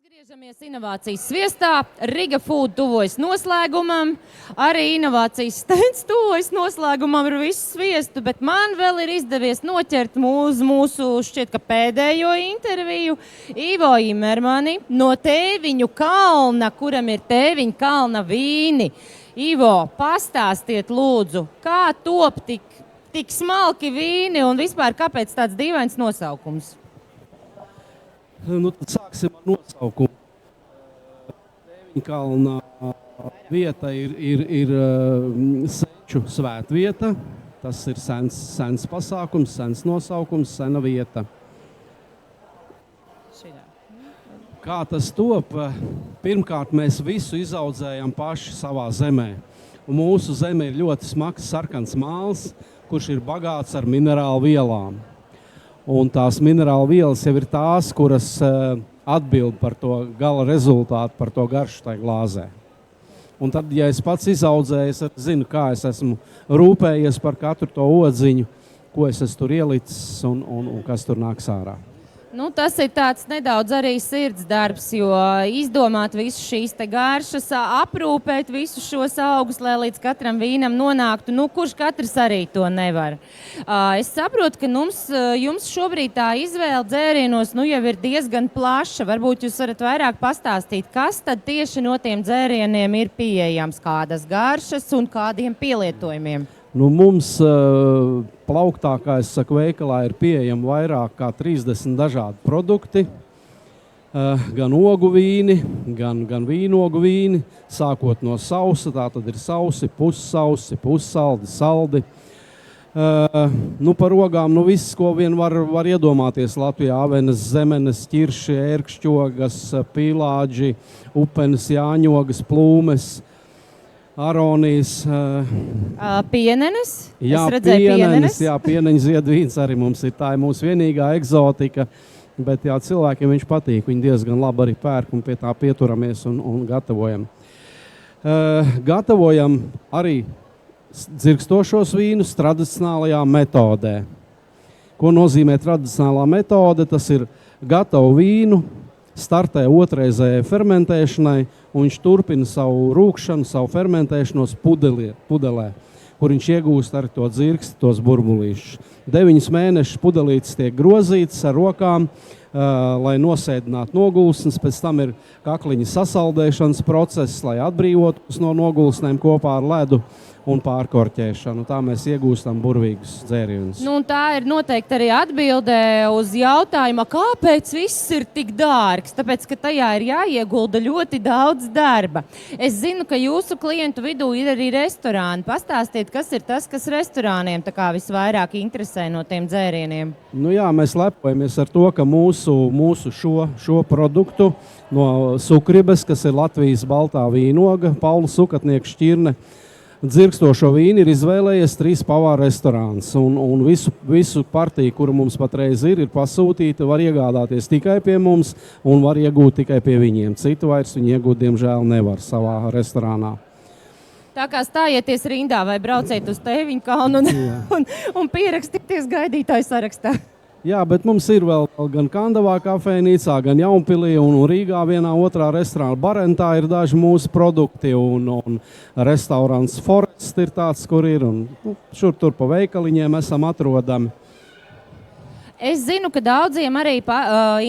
Atgriežamies inovācijas sviestā. Riga Food tuvojas noslēgumam. Arī inovācijas stends tuvojas noslēgumam ar visu sviestu, bet man vēl ir izdevies noķert mūsu šķiet, ka pēdējo interviju Ivo Imermani no Tēviņu kalna, kuram ir Tēviņu kalna vīni. Ivo, pastāstiet lūdzu, kā top tik smalki vīni un vispār kāpēc tāds dīvains nosaukums? Nu, tad sāksim ar nosaukumu. Tēviņu kalna vieta ir Seču svētvieta. Tas ir sens pasākums, sens nosaukums, sena vieta. Kā tas top? Pirmkārt, mēs visu izaudzējam paši savā zemē. Un mūsu zeme ir ļoti smags sarkans māls, kurš ir bagāts ar minerālu vielām. Un tās minerālu vielas jau ir tās, kuras atbild par to gala rezultātu, par to garšu tajā glāzē. Un tad, ja es pats izaudzēju, es zinu, kā es esmu rūpējies par katru to odziņu, ko es esmu tur ielicis un kas tur nāks ārā. Nu, tas ir tāds nedaudz arī sirds darbs, jo izdomāt visu šīs te garšas, aprūpēt visus šos augus, lai līdz katram vīnam nonāktu, nu, kurš katrs arī to nevar. Es saprotu, ka jums šobrīd tā izvēle dzērienos nu jau ir diezgan plaša. Varbūt jūs varat vairāk pastāstīt, kas tad tieši no tiem dzērieniem ir pieejams, kādas garšas un kādiem pielietojumiem? Nu, mums plauktā, kā es saku, veikalā ir pieejami vairāk kā 30 dažādi produkti. Gan ogu vīni, gan vīnogu vīni, sākot no sausa, tā tad ir sausi, pussausi, pussaldi, saldi. Nu, par ogām, nu viss, ko vien var iedomāties Latvijā, avenes, zemenes, ķirši, ērkšķogas, pīlāģi, upenes, jāņogas, plūmes, aronijas. Pienenes? Jā, pienenes, jā, pieneņu ziedvīns arī mums ir. Tā ir mūsu vienīgā egzotika, bet jā, cilvēkiem viņš patīk. Viņi diezgan labi arī pērk un pie tā pieturamies un gatavojam. Gatavojam arī dzirkstošos vīnus tradicionālajā metodē. Ko nozīmē tradicionālā metode? Tas ir gatavu vīnu, startē otrreizējai fermentēšanai, un viņš turpina savu rūkšanu, savu fermentēšanos pudelē, kur viņš iegūst arī to dzirksti, tos burbulīšus. 9 mēnešus pudelītes tiek grozītas ar rokām, lai nosēdinātu nogulsnes, pēc tam ir kakliņa sasaldēšanas process, lai atbrīvotos no nogulsnēm kopā ar ledu un pārkorķēšanu. Tā mēs iegūstam burvīgus dzērienus. Nu, tā ir noteikti arī atbildē uz jautājumu, kāpēc viss ir tik dārgs, tāpēc, ka tajā ir jāiegulda ļoti daudz darba. Es zinu, ka jūsu klientu vidū ir arī restorāni. Pastāstiet, kas ir tas, kas restorāniem tā kā visvairāk interesē no tiem dzērieniem? Nu jā, mēs lepojamies ar to, ka mūsu šo produktu no Sukribes, kas ir Latvijas baltā vīnoga, Paula Sukatnieka šķirne, dzirkstošo vīnu ir izvēlējies 3 pavāru restorāns. Un visu partiju, kuru mums patreiz ir pasūtīta, var iegādāties tikai pie mums un var iegūt tikai pie viņiem. Citu vairs viņi iegūt, diemžēl, nevar savā restorānā. Tā kā stājieties rindā vai brauciet uz Tēviņu kalnu un pierakstieties gaidītāju sarakstā. Jā, bet mums ir vēl gan Kandavā kafejnīcā, gan Jaunpilī un Rīgā vienā otrā restorānā. Barentā ir daži mūsu produkti un restaurants Forest ir tāds, kur ir. Un, šur tur pa veikaliņiem esam atrodami. Es zinu, ka daudziem arī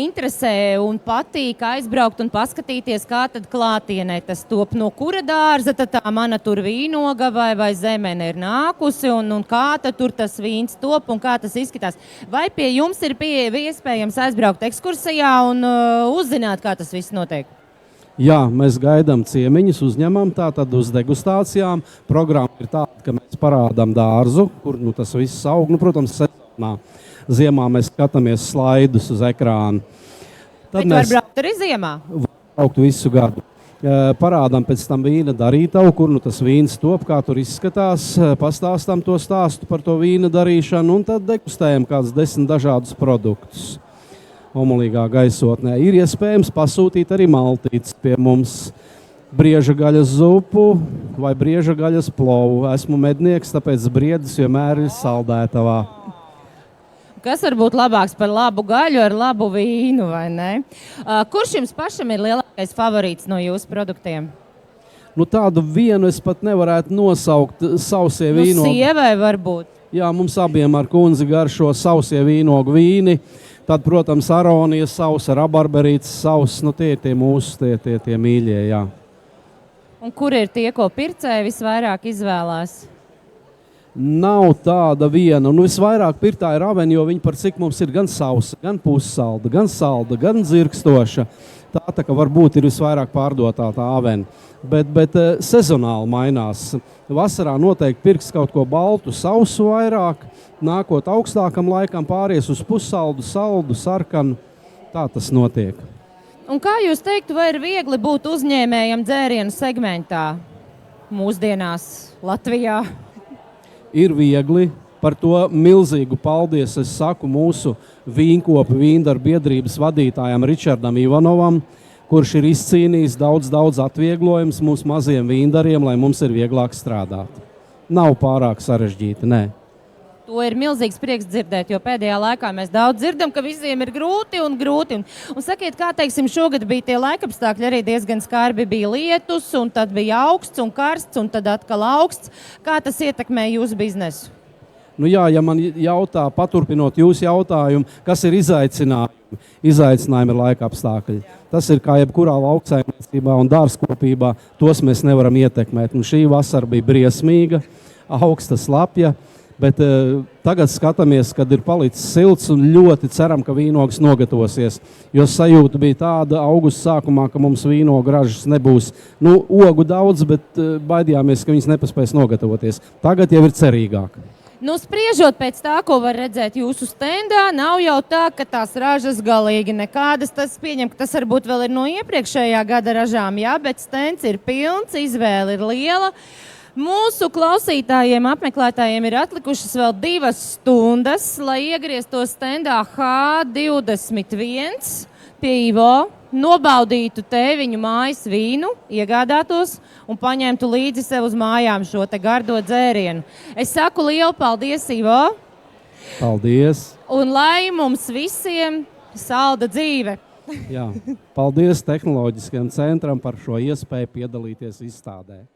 interesē un patīk aizbraukt un paskatīties, kā tad klātienē tas top, no kura dārza tad tā mana tur vīnoga vai zemene ir nākusi un kā tad tur tas vīns top un kā tas izskatās. Vai pie jums ir iespējams aizbraukt ekskursijā un uzzināt, kā tas viss notiek? Jā, mēs gaidām ciemiņus, uzņemam tātad uz degustācijām. Programma ir tāda, ka mēs parādām dārzu, kur tas viss aug, protams, sezonā. Ziemā mēs skatāmies slaidus uz ekrānu. Bet var braukt arī ziemā? Var braukt visu gadu. Parādām pēc tam vīna darītavu, kur tas vīns top, kā tur izskatās, pastāstām to stāstu par to vīna darīšanu un tad degustējam kāds 10 dažādus produktus omulīgā gaisotnē. Ir iespējams pasūtīt arī maltītes pie mums. Brieža gaļas zupu vai brieža gaļas plovu. Esmu mednieks, tāpēc briedis vienmēr ir saldētavā. kas var būt labāks par labu gaļu ar labu vīnu, vai ne? Kurš jums pašam ir lielākais favorīts no jūsu produktiem? Nu, tādu vienu es pat nevarētu nosaukt sausie vīnogu. Sievai varbūt. Jā, mums abiem ar kundzi garšo sausie vīnogu vīni. Tad, protams, aronijas sausa, rabarberītes sausa, nu tie ir tie mūsu, tie mīļie, jā. Un kur ir tie, ko pircēji visvairāk izvēlās? Nav tāda viena. Nu, visvairāk pirtā ir aveni, jo viņi par cik mums ir gan sausa, gan pussalda, gan salda, gan dzirkstoša. Tā ka varbūt ir visvairāk pārdotā tā aveni. Bet sezonāli mainās. Vasarā noteikti pirks kaut ko baltu, sausu vairāk. Nākot augstākam laikam pāries uz pussaldu, saldu, sarkanu. Tā tas notiek. Un kā jūs teiktu, vai ir viegli būt uzņēmējam dzērienu segmentā mūsdienās Latvijā? Ir viegli. Par to milzīgu paldies es saku mūsu vīnkopu vīndaru biedrības vadītājam Ričardam Ivanovam, kurš ir izcīnījis daudz atvieglojumus mūsu maziem vīndariem, lai mums ir vieglāk strādāt. Nav pārāk sarežģīti, nē. To ir milzīgs prieks dzirdēt, jo pēdējā laikā mēs daudz dzirdam, ka visiem ir grūti. Un sakiet, kā teiksim, šogad bija tie laikapstākļi arī diezgan skarbi. Bija lietus, un tad bija augsts un karsts, un tad atkal augsts. Kā tas ietekmē jūsu biznesu? Nu jā, ja man jautā, paturpinot jūsu jautājumu, kas ir izaicinājumi? Izaicinājumi ir laikapstākļi. Tas ir kā jebkurā lauksaimniecībā un dārzkopībā, tos mēs nevaram ietekmēt. Un šī vasara bija briesmīga, augsta, slapja. Bet tagad skatāmies, kad ir palicis silts un ļoti ceram, ka vīnogas nogatavosies. Jo sajūta bija tāda augusta sākumā, ka mums vīnogu ražas nebūs. Nu, ogu daudz, bet baidījāmies, ka viņas nepaspēs nogatavoties. Tagad jau ir cerīgāk. Nu, spriežot pēc tā, ko var redzēt jūsu stendā, nav jau tā, ka tās ražas galīgi nekādas. Tas pieņem, ka tas varbūt vēl ir no iepriekšējā gada ražām, jā, bet stends ir pilns, izvēle ir liela. Mūsu klausītājiem, apmeklētājiem ir atlikušas vēl 2 stundas, lai iegrieztos stendā H21 pie Ivo, nobaudītu te viņu mājas vīnu, iegādātos un paņemtu līdzi sev uz mājām šo te gardo dzērienu. Es saku lielu paldies, Ivo! Paldies! Un lai mums visiem salda dzīve! Jā, paldies Tehnoloģiskajam centram par šo iespēju piedalīties izstādē.